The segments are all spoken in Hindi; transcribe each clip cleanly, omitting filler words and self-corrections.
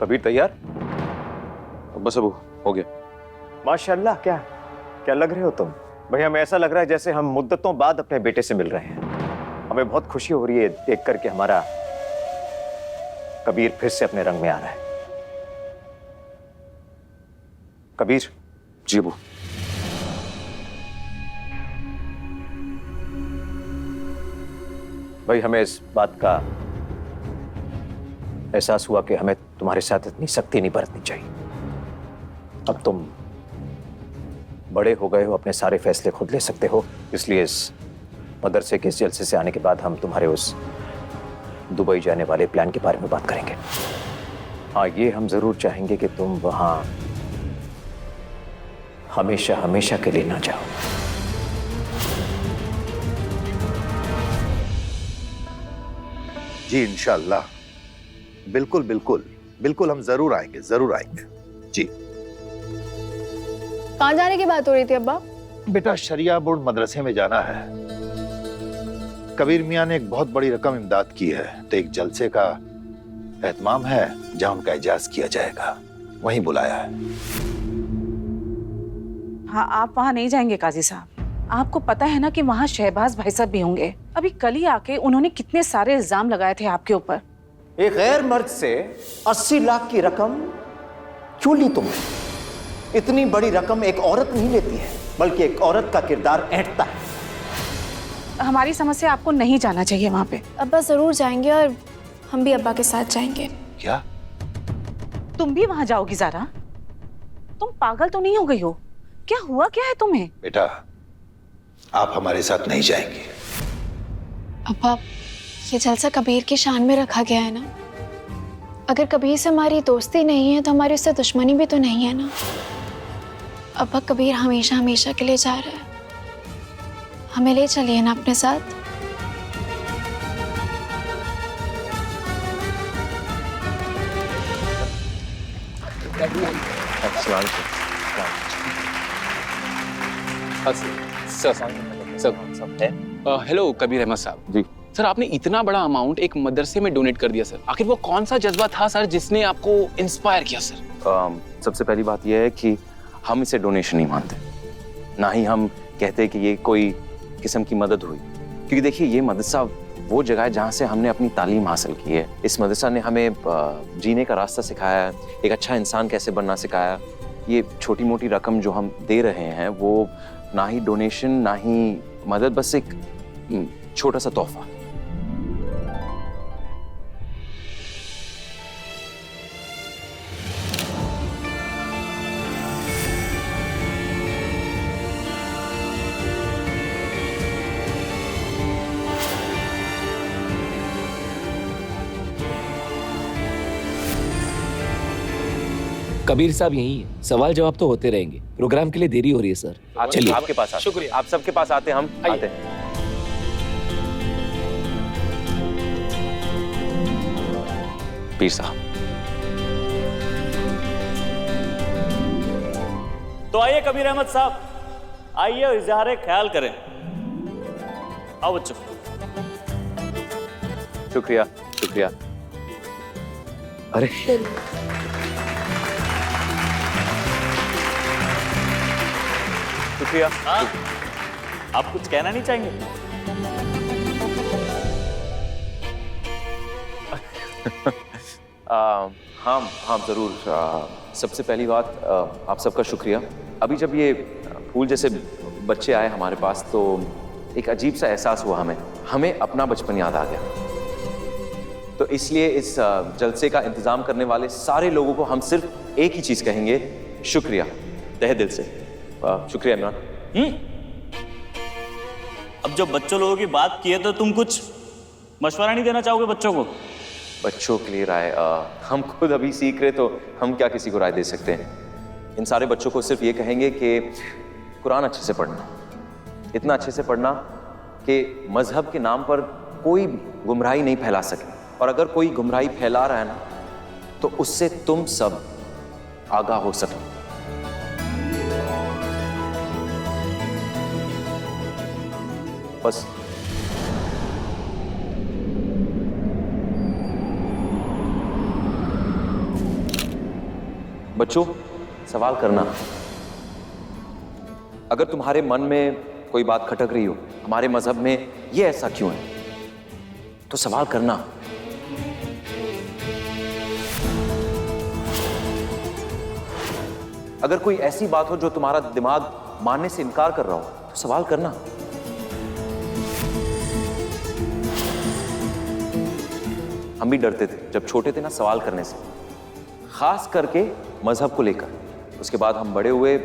कबीर तैयार? बस अब हो गया। माशाल्लाह, क्या क्या लग रहे हो तुम भैया। हमें ऐसा लग रहा है जैसे हम मुद्दतों बाद अपने बेटे से मिल रहे हैं। हमें बहुत खुशी हो रही है देख कर के हमारा कबीर फिर से अपने रंग में आ रहा है। कबीर। जी अबू। भाई, हमें इस बात का एहसास हुआ कि हमें तुम्हारे साथ इतनी सख्ती नहीं बरतनी चाहिए। अब तुम बड़े हो गए हो, अपने सारे फैसले खुद ले सकते हो। इसलिए इस मदरसे के इस जलसे से आने के बाद हम तुम्हारे उस दुबई जाने वाले प्लान के बारे में बात करेंगे। हाँ, ये हम जरूर चाहेंगे कि तुम वहां हमेशा हमेशा के लिए ना जाओ। जी इंशाअल्लाह, बिल्कुल बिल्कुल बिल्कुल, हम जरूर आएंगे, जरूर आएंगे जी। कहाँ जाने की बात हो रही थी अब्बा? बेटा, शरिया बोर्ड मदरसे में जाना है। कबीर मियाँ ने एक बहुत बड़ी रकम इमदाद की है, तो एक जलसे का एहतमाम है जहाँ उनका इजाज किया जाएगा, वहीं बुलाया है। हाँ, आप वहाँ नहीं जाएंगे काजी साहब। आपको पता है ना कि वहाँ शहबाज भाई साहब भी होंगे। अभी कल ही आके उन्होंने कितने सारे इल्जाम लगाए थे आपके ऊपर। एक गैर मर्द से 80 लाख की रकम क्यों ली तुमने? इतनी बड़ी रकम एक औरत नहीं लेती है, बल्कि एक औरत का किरदार ऐंठता है। हमारी समझ से आपको नहीं जाना चाहिए वहाँ पे। अब्बा जरूर जाएंगे और हम भी अब्बा के साथ जाएंगे। क्या? तुम भी वहाँ जाओगी ज़ारा? तुम पागल तो नहीं हो गई हो? क्या हुआ क्या है तुम्हें? बेटा, आप हमारे साथ नहीं जाएंगे। अब्बा, ये जलसा कबीर की शान में रखा गया है ना। अगर कबीर से हमारी दोस्ती नहीं है तो हमारी उससे दुश्मनी भी तो नहीं है ना। अब्बा, कबीर हमेशा हमेशा के लिए जा रहा है, हमें ले चलिए ना अपने साथ। हेलो कबीर अहमद साहब। जी सर, आपने इतना बड़ा अमाउंट एक मदरसे में डोनेट कर दिया सर। आखिर वो कौन सा जज्बा था सर जिसने आपको इंस्पायर किया सर? सबसे पहली बात यह है कि हम इसे डोनेशन नहीं मानते, ना ही हम कहते कि ये कोई किस्म की मदद हुई। क्योंकि देखिए, ये मदरसा वो जगह है जहाँ से हमने अपनी तालीम हासिल की है। इस मदरसा ने हमें जीने का रास्ता सिखाया है, एक अच्छा इंसान कैसे बनना सिखाया। ये छोटी मोटी रकम जो हम दे रहे हैं वो ना ही डोनेशन ना ही मदद, बस एक छोटा सा तोहफा। कबीर साहब यही है, सवाल जवाब तो होते रहेंगे। प्रोग्राम के लिए देरी हो रही है सर। चलिए आपके पास आते। शुक्रिया, आप सबके पास आते, हम आते हैं। पीर साहब, तो आइए कबीर अहमद साहब, आइए इजहार ख्याल करें। आओ बच्चों। शुक्रिया शुक्रिया। अरे शुक्रिया। हाँ, आप कुछ कहना नहीं चाहेंगे? हाँ ज़रूर। सबसे पहली बात, आप सबका शुक्रिया। अभी जब ये फूल जैसे बच्चे आए हमारे पास तो एक अजीब सा एहसास हुआ, हमें अपना बचपन याद आ गया। तो इसलिए इस जलसे का इंतज़ाम करने वाले सारे लोगों को हम सिर्फ एक ही चीज़ कहेंगे, शुक्रिया, तहे दिल से। शुक्रिया इमरान। अब जब बच्चों लोगों की बात की है तो तुम कुछ मशवरा नहीं देना चाहोगे बच्चों को? बच्चों के लिए राय? हम खुद अभी सीख रहे, तो हम क्या किसी को राय दे सकते हैं? इन सारे बच्चों को सिर्फ ये कहेंगे कि कुरान अच्छे से पढ़ना, इतना अच्छे से पढ़ना कि मजहब के नाम पर कोई भी गुमराही नहीं फैला सके। और अगर कोई गुमराही फैला रहा है ना, तो उससे तुम सब आगाह हो सको। बस। बच्चों, सवाल करना। अगर तुम्हारे मन में कोई बात खटक रही हो, हमारे मजहब में ये ऐसा क्यों है, तो सवाल करना। अगर कोई ऐसी बात हो जो तुम्हारा दिमाग मानने से इनकार कर रहा हो, तो सवाल करना। हम भी डरते थे जब छोटे थे ना सवाल करने से, खास करके मजहब को लेकर। उसके बाद हम बड़े हुए,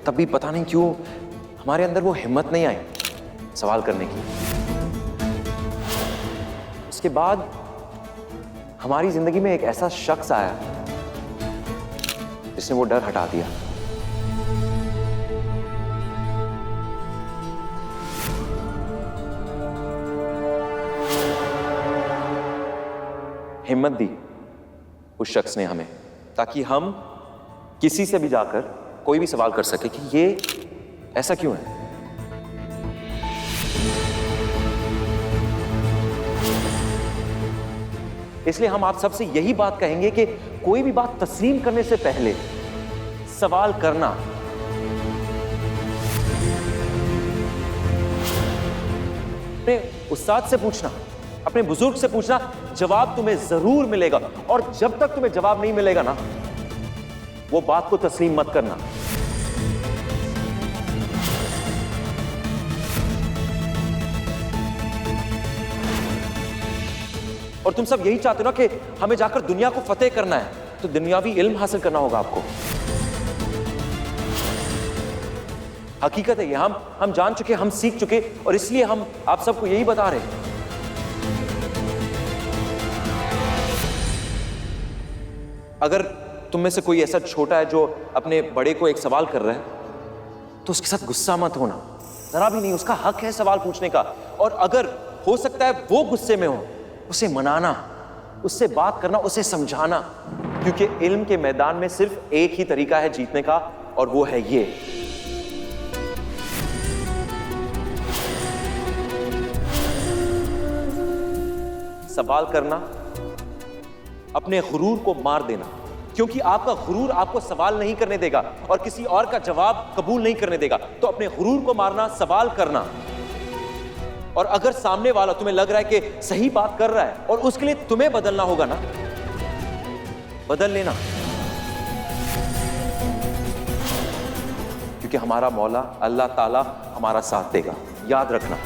तब भी पता नहीं क्यों हमारे अंदर वो हिम्मत नहीं आई सवाल करने की। उसके बाद हमारी जिंदगी में एक ऐसा शख्स आया जिसने वो डर हटा दिया। हिम्मत दी उस शख्स ने हमें, ताकि हम किसी से भी जाकर कोई भी सवाल कर सके कि ये ऐसा क्यों है। इसलिए हम आप सबसे यही बात कहेंगे कि कोई भी बात तस्लीम करने से पहले सवाल करना। अपने उस्ताद से पूछना, अपने बुजुर्ग से पूछना, जवाब तुम्हें जरूर मिलेगा। और जब तक तुम्हें जवाब नहीं मिलेगा ना, वो बात को तस्लीम मत करना। और तुम सब यही चाहते हो ना कि हमें जाकर दुनिया को फतेह करना है, तो दुनियावी इल्म हासिल करना होगा आपको। हकीकत है ये, हम जान चुके, हम सीख चुके, और इसलिए हम आप सबको यही बता रहे हैं। अगर तुम में से कोई ऐसा छोटा है जो अपने बड़े को एक सवाल कर रहा है, तो उसके साथ गुस्सा मत होना, जरा भी नहीं। उसका हक है सवाल पूछने का। और अगर हो सकता है वो गुस्से में हो, उसे मनाना, उससे बात करना, उसे समझाना। क्योंकि इल्म के मैदान में सिर्फ एक ही तरीका है जीतने का, और वो है ये। सवाल करना, अपने गुरूर को मार देना। क्योंकि आपका गुरूर आपको सवाल नहीं करने देगा और किसी और का जवाब कबूल नहीं करने देगा। तो अपने गुरूर को मारना, सवाल करना। और अगर सामने वाला तुम्हें लग रहा है कि सही बात कर रहा है और उसके लिए तुम्हें बदलना होगा ना, बदल लेना। क्योंकि हमारा मौला अल्लाह ताला हमारा साथ देगा, याद रखना।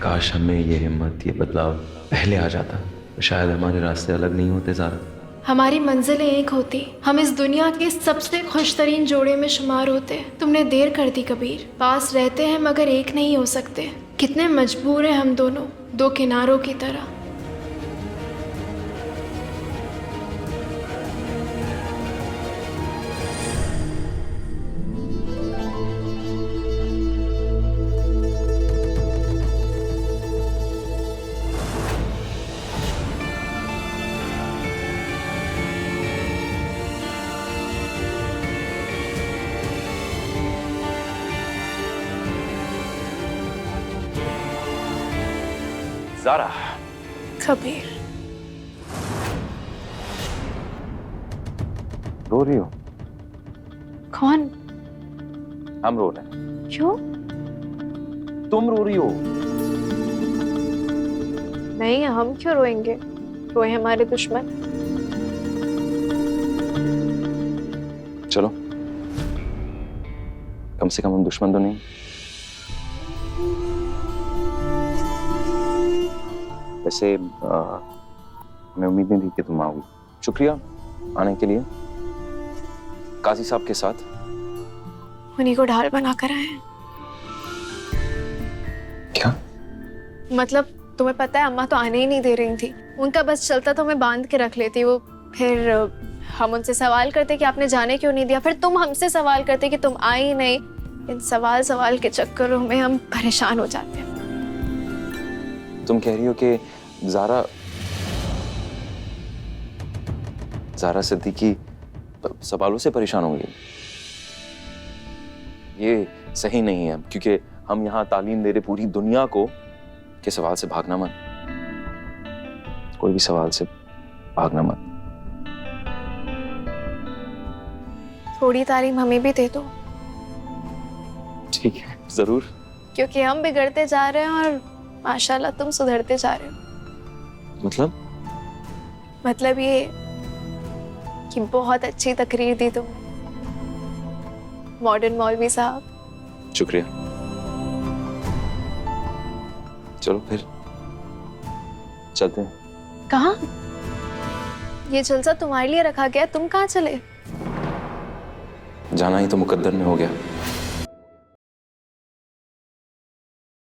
काश हमें ये हिम्मत, ये बदलाव पहले आ जाता, तो शायद हमारे रास्ते अलग नहीं होते ज़ारा। हमारी मंजिलें एक होती, हम इस दुनिया के सबसे खुशतरीन जोड़े में शुमार होते। तुमने देर कर दी कबीर, पास रहते हैं मगर एक नहीं हो सकते। कितने मजबूर हैं हम दोनों, दो किनारों की तरह। ज़ारा, कबीर, रो रही हो? कौन? हम रो रहे हैं। क्यों? तुम रो रही हो। नहीं, हम क्यों रोएंगे? रोए हमारे दुश्मन। चलो, कम से कम हम दुश्मन तो नहीं। वैसे हमें उम्मीद नहीं थी कि तुम आओगी। शुक्रिया आने के लिए। काजी साहब के साथ उन्हीं को ढाल बना कर आए। क्या मतलब तुम्हें पता है, अम्मा तो आने ही नहीं दे रही थी। उनका बस चलता तो मैं बांध के रख लेती। वो फिर हम उनसे सवाल करते कि आपने जाने क्यों नहीं दिया, फिर तुम हमसे सवाल करते कि तुम आई नहीं। इन सवाल के चक्करों में हम परेशान हो जाते हैं। तुम कह रही हो कि ज़ारा सिद्दीकी सवालों से परेशान होंगी? ये सही नहीं है, क्योंकि हम यहाँ तालीम दे रहे पूरी दुनिया को कि सवाल से भागना मत, कोई भी सवाल से भागना मत। थोड़ी तालीम हमें भी दे दो, ठीक है, जरूर। क्योंकि हम बिगड़ते जा रहे हैं और माशाल्लाह तुम सुधरते जा रहे हो। मतलब ये कि बहुत अच्छी तकरीर दी तुमने मॉडर्न मौलवी साहब। शुक्रिया। चलो फिर चलते हैं। कहाँ? ये जलसा तुम्हारे लिए रखा गया, तुम कहाँ चले? जाना ही तो मुकद्दर में हो गया।